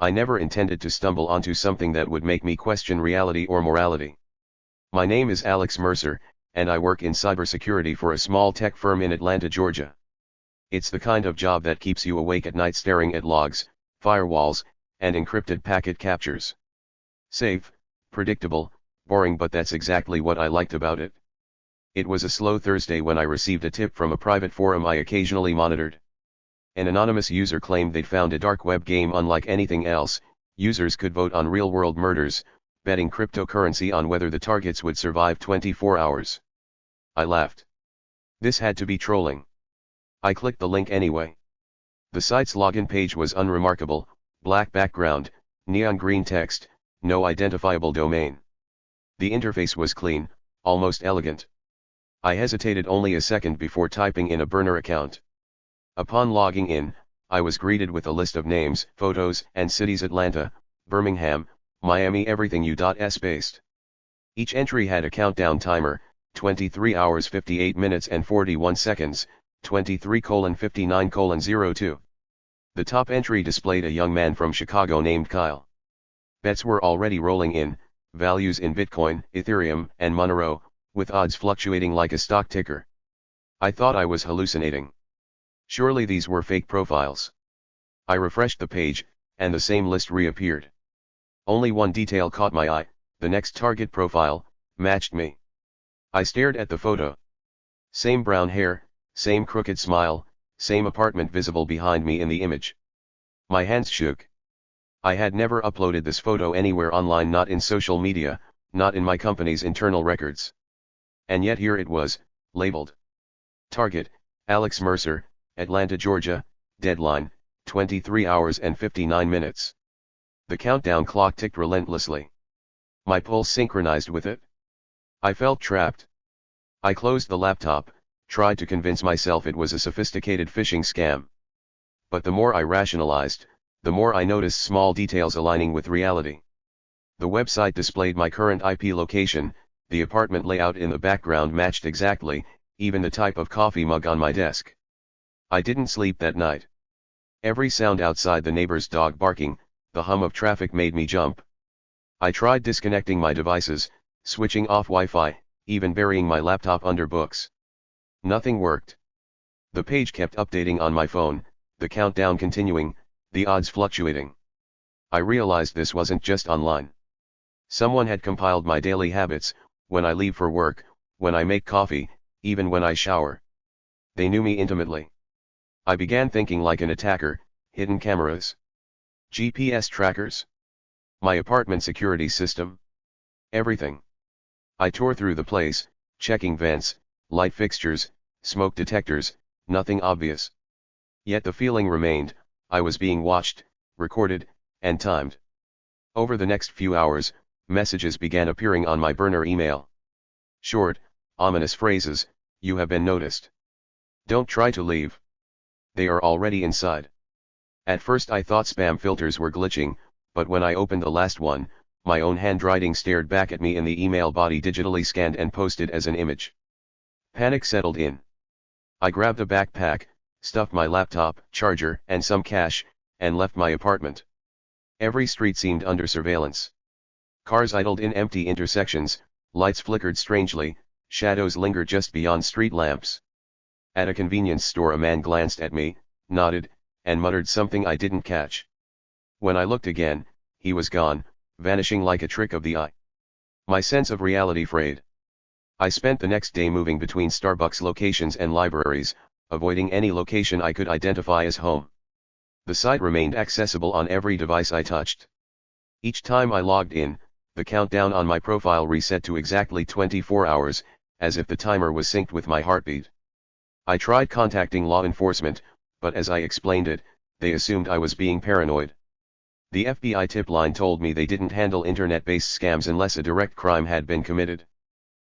I never intended to stumble onto something that would make me question reality or morality. My name is Alex Mercer, and I work in cybersecurity for a small tech firm in Atlanta, Georgia. It's the kind of job that keeps you awake at night staring at logs, firewalls, and encrypted packet captures. Safe, predictable, boring, but that's exactly what I liked about it. It was a slow Thursday when I received a tip from a private forum I occasionally monitored. An anonymous user claimed they'd found a dark web game unlike anything else. Users could vote on real-world murders, betting cryptocurrency on whether the targets would survive 24 hours. I laughed. This had to be trolling. I clicked the link anyway. The site's login page was unremarkable: black background, neon green text, no identifiable domain. The interface was clean, almost elegant. I hesitated only a second before typing in a burner account. Upon logging in, I was greeted with a list of names, photos, and cities: Atlanta, Birmingham, Miami, everything U.S. Each entry had a countdown timer: 23 hours 58 minutes and 41 seconds, 23:59:02. The top entry displayed a young man from Chicago named Kyle. Bets were already rolling in, values in Bitcoin, Ethereum, and Monero, with odds fluctuating like a stock ticker. I thought I was hallucinating. Surely these were fake profiles. I refreshed the page, and the same list reappeared. Only one detail caught my eye: the next target profile matched me. I stared at the photo. Same brown hair, same crooked smile, same apartment visible behind me in the image. My hands shook. I had never uploaded this photo anywhere online, not in social media, not in my company's internal records. And yet here it was, labeled. Target, Alex Mercer, Atlanta, Georgia, deadline, 23 hours and 59 minutes. The countdown clock ticked relentlessly. My pulse synchronized with it. I felt trapped. I closed the laptop, tried to convince myself it was a sophisticated phishing scam. But the more I rationalized, the more I noticed small details aligning with reality. The website displayed my current IP location, the apartment layout in the background matched exactly, even the type of coffee mug on my desk. I didn't sleep that night. Every sound outside: the neighbor's dog barking, the hum of traffic, made me jump. I tried disconnecting my devices, switching off Wi-Fi, even burying my laptop under books. Nothing worked. The page kept updating on my phone, the countdown continuing, the odds fluctuating. I realized this wasn't just online. Someone had compiled my daily habits: when I leave for work, when I make coffee, even when I shower. They knew me intimately. I began thinking like an attacker: hidden cameras, GPS trackers, my apartment security system. Everything. I tore through the place, checking vents, light fixtures, smoke detectors. Nothing obvious. Yet the feeling remained: I was being watched, recorded, and timed. Over the next few hours, messages began appearing on my burner email. Short, ominous phrases: you have been noticed. Don't try to leave. They are already inside. At first I thought spam filters were glitching, but when I opened the last one, my own handwriting stared back at me in the email body, digitally scanned and posted as an image. Panic settled in. I grabbed a backpack, stuffed my laptop, charger, and some cash, and left my apartment. Every street seemed under surveillance. Cars idled in empty intersections, lights flickered strangely, shadows lingered just beyond street lamps. At a convenience store a man glanced at me, nodded, and muttered something I didn't catch. When I looked again, he was gone, vanishing like a trick of the eye. My sense of reality frayed. I spent the next day moving between Starbucks locations and libraries, avoiding any location I could identify as home. The site remained accessible on every device I touched. Each time I logged in, the countdown on my profile reset to exactly 24 hours, as if the timer was synced with my heartbeat. I tried contacting law enforcement, but as I explained it, they assumed I was being paranoid. The FBI tip line told me they didn't handle internet-based scams unless a direct crime had been committed.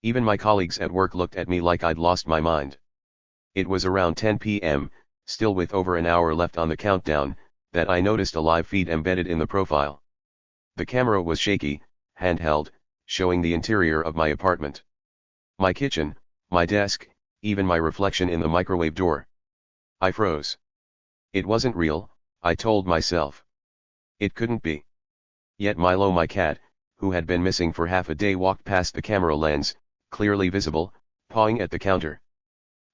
Even my colleagues at work looked at me like I'd lost my mind. It was around 10 p.m., still with over an hour left on the countdown, that I noticed a live feed embedded in the profile. The camera was shaky, handheld, showing the interior of my apartment. My kitchen, my desk, even my reflection in the microwave door. I froze. It wasn't real, I told myself. It couldn't be. Yet Milo, my cat, who had been missing for half a day, walked past the camera lens, clearly visible, pawing at the counter.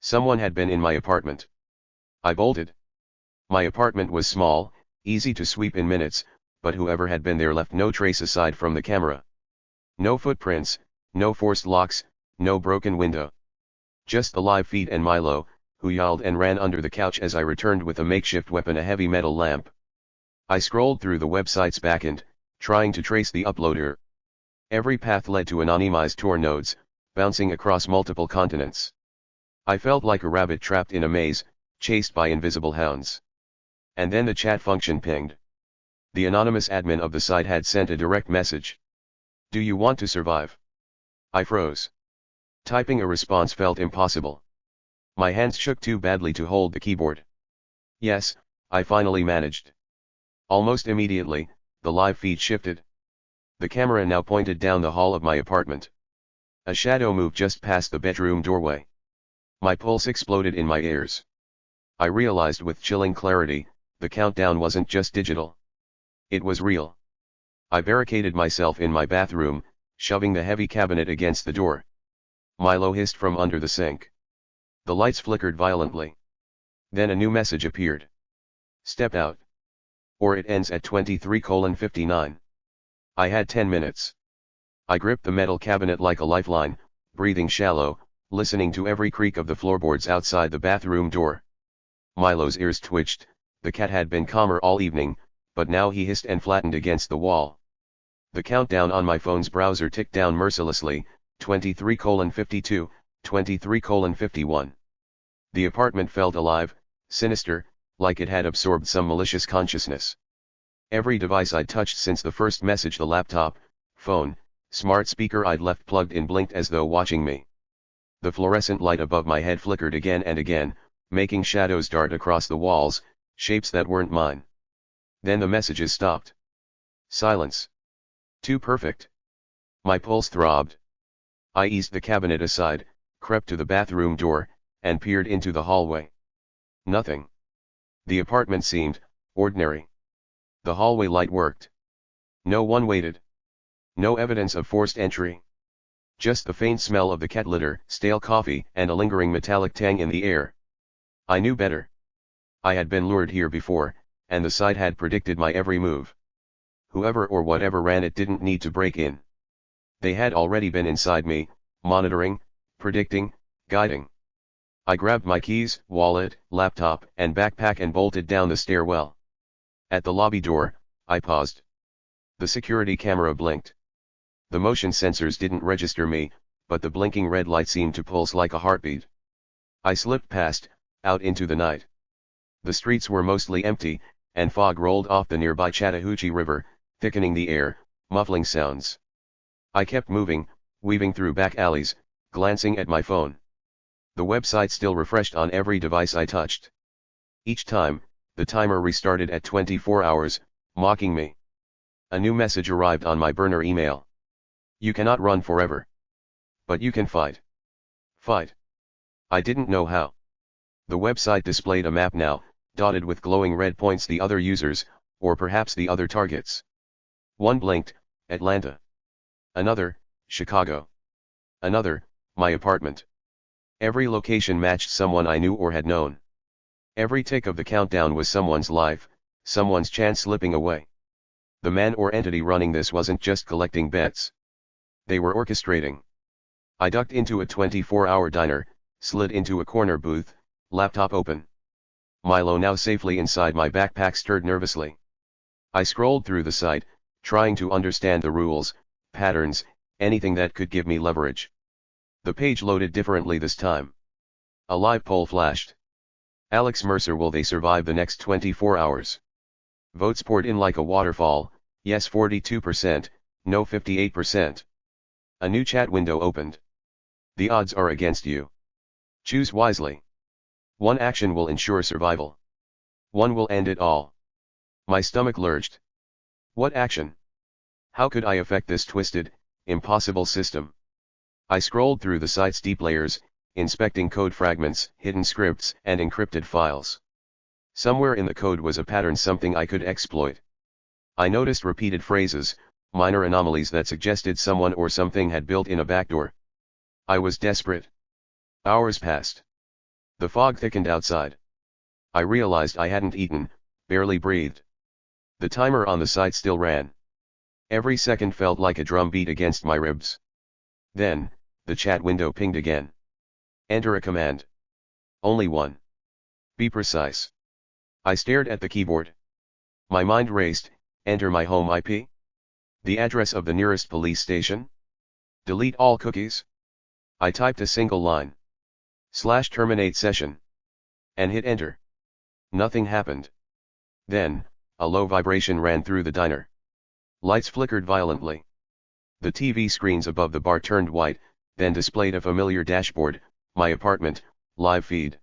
Someone had been in my apartment. I bolted. My apartment was small, easy to sweep in minutes, but whoever had been there left no trace aside from the camera. No footprints, no forced locks, no broken window. Just the live feet and Milo, who yowled and ran under the couch as I returned with a makeshift weapon, a heavy metal lamp. I scrolled through the website's backend, trying to trace the uploader. Every path led to anonymized Tor nodes, bouncing across multiple continents. I felt like a rabbit trapped in a maze, chased by invisible hounds. And then the chat function pinged. The anonymous admin of the site had sent a direct message. "Do you want to survive?" I froze. Typing a response felt impossible. My hands shook too badly to hold the keyboard. "Yes," I finally managed. Almost immediately, the live feed shifted. The camera now pointed down the hall of my apartment. A shadow moved just past the bedroom doorway. My pulse exploded in my ears. I realized with chilling clarity, the countdown wasn't just digital. It was real. I barricaded myself in my bathroom, shoving the heavy cabinet against the door. Milo hissed from under the sink. The lights flickered violently. Then a new message appeared. "Step out. Or it ends at 23:59. I had 10 minutes. I gripped the metal cabinet like a lifeline, breathing shallow, listening to every creak of the floorboards outside the bathroom door. Milo's ears twitched. The cat had been calmer all evening, but now he hissed and flattened against the wall. The countdown on my phone's browser ticked down mercilessly, 23:52, 23:51. The apartment felt alive, sinister, like it had absorbed some malicious consciousness. Every device I'd touched since the first message, the laptop, phone, smart speaker I'd left plugged in, blinked as though watching me. The fluorescent light above my head flickered again and again, making shadows dart across the walls, shapes that weren't mine. Then the messages stopped. Silence. Too perfect. My pulse throbbed. I eased the cabinet aside, crept to the bathroom door, and peered into the hallway. Nothing. The apartment seemed ordinary. The hallway light worked. No one waited. No evidence of forced entry. Just the faint smell of the cat litter, stale coffee, and a lingering metallic tang in the air. I knew better. I had been lured here before, and the site had predicted my every move. Whoever or whatever ran it didn't need to break in. They had already been inside me, monitoring, predicting, guiding. I grabbed my keys, wallet, laptop, and backpack and bolted down the stairwell. At the lobby door, I paused. The security camera blinked. The motion sensors didn't register me, but the blinking red light seemed to pulse like a heartbeat. I slipped past, out into the night. The streets were mostly empty, and fog rolled off the nearby Chattahoochee River, thickening the air, muffling sounds. I kept moving, weaving through back alleys, glancing at my phone. The website still refreshed on every device I touched. Each time, the timer restarted at 24 hours, mocking me. A new message arrived on my burner email. You cannot run forever. But you can fight. Fight. I didn't know how. The website displayed a map now, dotted with glowing red points, the other users, or perhaps the other targets. One blinked, Atlanta. Another, Chicago. Another, my apartment. Every location matched someone I knew or had known. Every tick of the countdown was someone's life, someone's chance slipping away. The man or entity running this wasn't just collecting bets. They were orchestrating. I ducked into a 24-hour diner, slid into a corner booth, laptop open. Milo, now safely inside my backpack, stirred nervously. I scrolled through the site, trying to understand the rules, patterns, anything that could give me leverage. The page loaded differently this time. A live poll flashed. Alex Mercer, will they survive the next 24 hours? Votes poured in like a waterfall, yes 42%, no 58%. A new chat window opened. The odds are against you. Choose wisely. One action will ensure survival. One will end it all. My stomach lurched. What action? How could I affect this twisted, impossible system? I scrolled through the site's deep layers, inspecting code fragments, hidden scripts, and encrypted files. Somewhere in the code was a pattern, something I could exploit. I noticed repeated phrases, minor anomalies that suggested someone or something had built in a backdoor. I was desperate. Hours passed. The fog thickened outside. I realized I hadn't eaten, barely breathed. The timer on the site still ran. Every second felt like a drum beat against my ribs. Then, the chat window pinged again. Enter a command. Only one. Be precise. I stared at the keyboard. My mind raced. Enter my home IP? The address of the nearest police station? Delete all cookies? I typed a single line. /terminate session. And hit enter. Nothing happened. Then, a low vibration ran through the diner. Lights flickered violently. The TV screens above the bar turned white, then displayed a familiar dashboard, my apartment, live feed.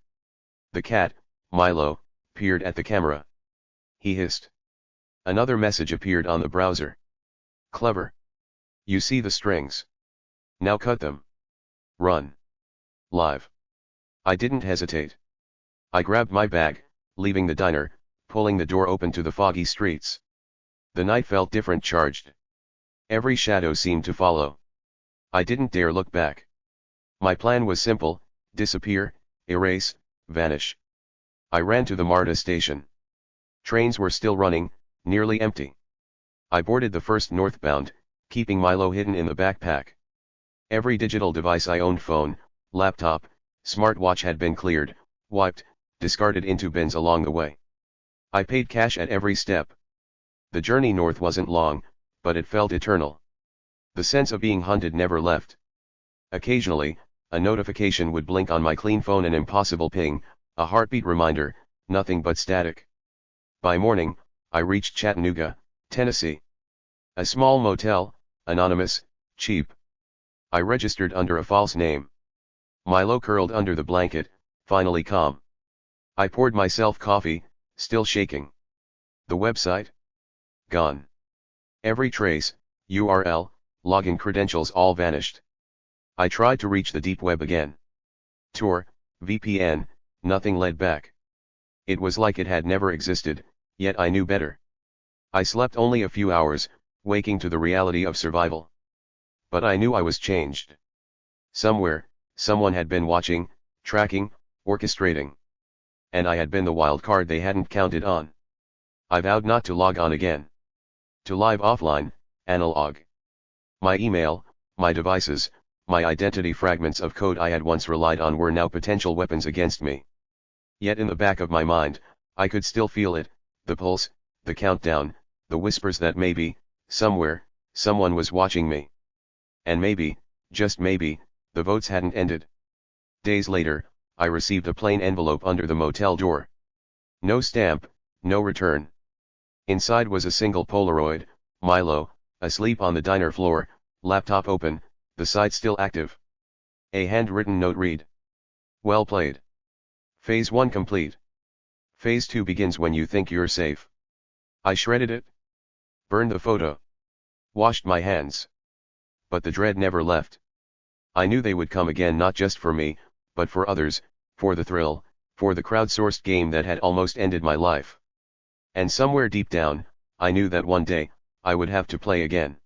The cat, Milo, peered at the camera. He hissed. Another message appeared on the browser. Clever. You see the strings. Now cut them. Run. Live. I didn't hesitate. I grabbed my bag, leaving the diner, pulling the door open to the foggy streets. The night felt different, charged. Every shadow seemed to follow. I didn't dare look back. My plan was simple: disappear, erase, vanish. I ran to the MARTA station. Trains were still running, nearly empty. I boarded the first northbound, keeping Milo hidden in the backpack. Every digital device I owned, phone, laptop, smartwatch, had been cleared, wiped, discarded into bins along the way. I paid cash at every step. The journey north wasn't long, but it felt eternal. The sense of being hunted never left. Occasionally, a notification would blink on my clean phone, an impossible ping, a heartbeat reminder, nothing but static. By morning, I reached Chattanooga, Tennessee. A small motel, anonymous, cheap. I registered under a false name. Milo curled under the blanket, finally calm. I poured myself coffee, still shaking. The website? Gone. Every trace, URL, login credentials, all vanished. I tried to reach the deep web again. Tor, VPN, nothing led back. It was like it had never existed, yet I knew better. I slept only a few hours, waking to the reality of survival. But I knew I was changed. Somewhere, someone had been watching, tracking, orchestrating. And I had been the wild card they hadn't counted on. I vowed not to log on again. To live offline, analog. My email, my devices, my identity, fragments of code I had once relied on, were now potential weapons against me. Yet in the back of my mind, I could still feel it, the pulse, the countdown, the whispers that maybe, somewhere, someone was watching me. And maybe, just maybe, the votes hadn't ended. Days later, I received a plain envelope under the motel door. No stamp, no return. Inside was a single Polaroid, Milo, asleep on the diner floor, laptop open, the site still active. A handwritten note read: Well played. Phase 1 complete. Phase 2 begins when you think you're safe. I shredded it. Burned the photo. Washed my hands. But the dread never left. I knew they would come again, not just for me, but for others, for the thrill, for the crowdsourced game that had almost ended my life. And somewhere deep down, I knew that one day, I would have to play again.